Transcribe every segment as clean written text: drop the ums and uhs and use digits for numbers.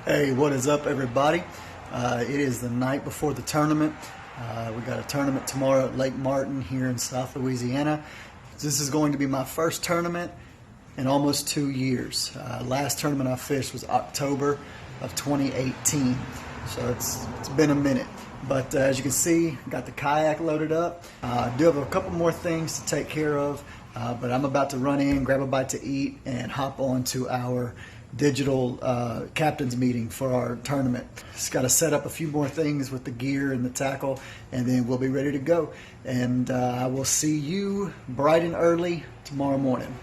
Hey, what is up, everybody? It is the night before the tournament. We got a tournament tomorrow at Lake Martin here in South Louisiana. This is going to be my first tournament in almost 2 years. Last tournament I fished was October of 2018, so it's been a minute. But as you can see, got the kayak loaded up. I do have a couple more things to take care of, but I'm about to run in, grab a bite to eat, and hop on to our digital captain's meeting for our tournament. Just got to set up a few more things with the gear and the tackle, and then we'll be ready to go. And I will see you bright and early tomorrow morning.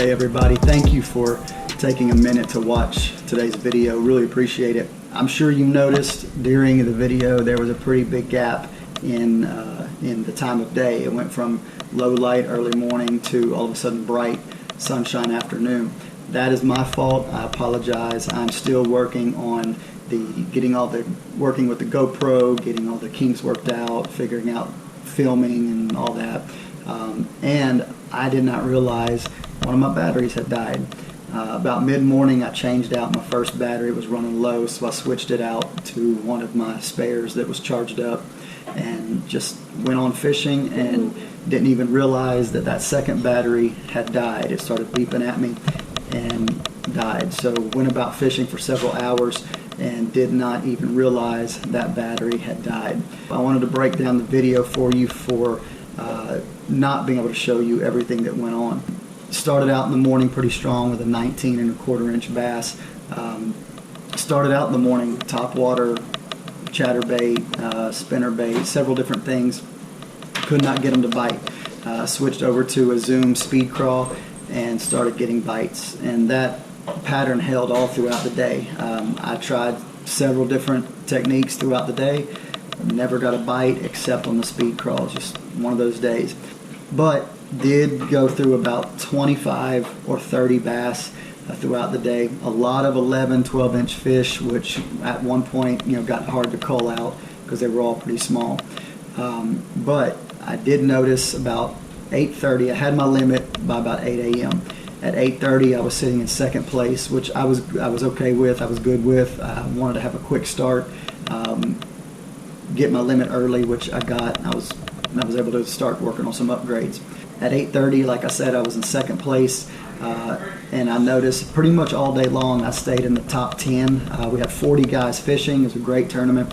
Hey everybody, thank you for taking a minute to watch today's video. Really appreciate it. I'm sure you noticed during the video there was a pretty big gap in the time of day. It went from low light early morning to all of a sudden bright sunshine afternoon. That is my fault. I apologize. I'm still working on working with the GoPro, getting all the kinks worked out, figuring out filming and all that. And I did not realize one of my batteries had died. About mid-morning I changed out my first battery. It was running low, so I switched it out to one of my spares that was charged up and just went on fishing and didn't even realize that that second battery had died. It started beeping at me and died. So went about fishing for several hours and did not even realize that battery had died. I wanted to break down the video for you for not being able to show you everything that went on. Started out in the morning pretty strong with a 19¼ inch bass. Started out in the morning top water, chatterbait, spinnerbait, several different things. Could not get them to bite. Switched over to a Zoom speed crawl and started getting bites, and that pattern held all throughout the day. I tried several different techniques throughout the day, never got a bite except on the speed crawl. Just one of those days. But did go through about 25 or 30 bass throughout the day. A lot of 11, 12-inch fish, which at one point got hard to cull out because they were all pretty small. But I did notice about 8:30, I had my limit by about 8 a.m. At 8:30 I was sitting in second place, which I was okay with, I was good with. I wanted to have a quick start, get my limit early, which I got. I was able to start working on some upgrades. At 8:30, like I said, I was in second place, and I noticed pretty much all day long I stayed in the top 10. We had 40 guys fishing. It was a great tournament,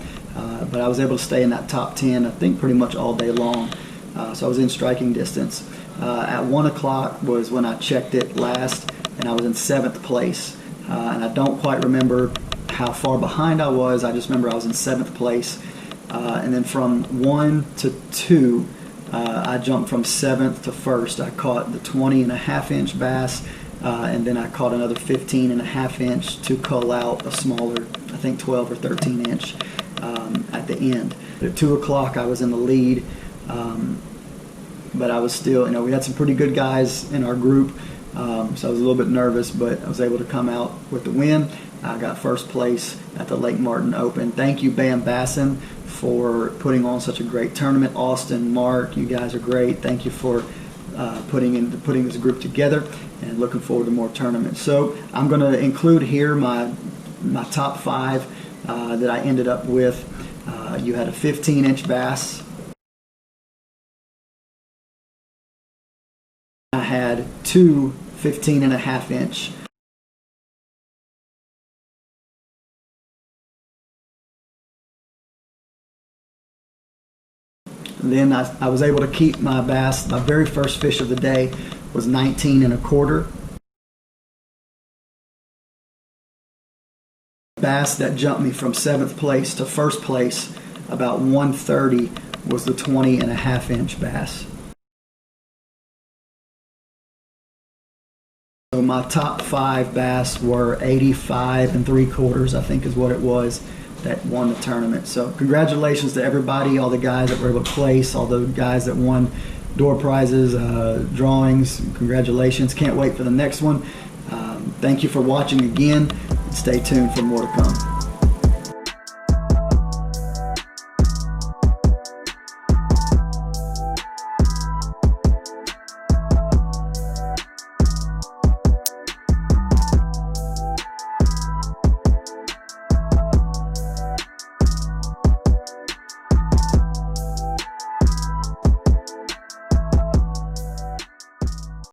but I was able to stay in that top 10, I think, pretty much all day long. So I was in striking distance. At 1 o'clock was when I checked it last, and I was in 7th place. And I don't quite remember how far behind I was. I just remember I was in 7th place. And then from 1 to 2, I jumped from 7th to 1st. I caught the 20½ inch bass, and then I caught another 15½ inch to cull out a smaller, I think 12 or 13 inch at the end. At 2 o'clock I was in the lead, but I was still, we had some pretty good guys in our group, so I was a little bit nervous, but I was able to come out with the win. I got first place at the Lake Martin Open. Thank you, Bassin, for putting on such a great tournament. Austin, Mark, you guys are great. Thank you for putting this group together, and looking forward to more tournaments. So I'm going to include here my top 5 that I ended up with. You had a 15-inch bass. I had 2 15½ inch. Then I was able to keep my bass. My very first fish of the day was 19¼ bass. That jumped me from 7th place to 1st place about 1:30 was the 20½ inch bass. So my top 5 bass were 85¾ I think is what it was, that won the tournament. So congratulations to everybody, all the guys that were able to place, all the guys that won door prizes, drawings. Congratulations. Can't wait for the next one. Thank you for watching again. Stay tuned for more to come.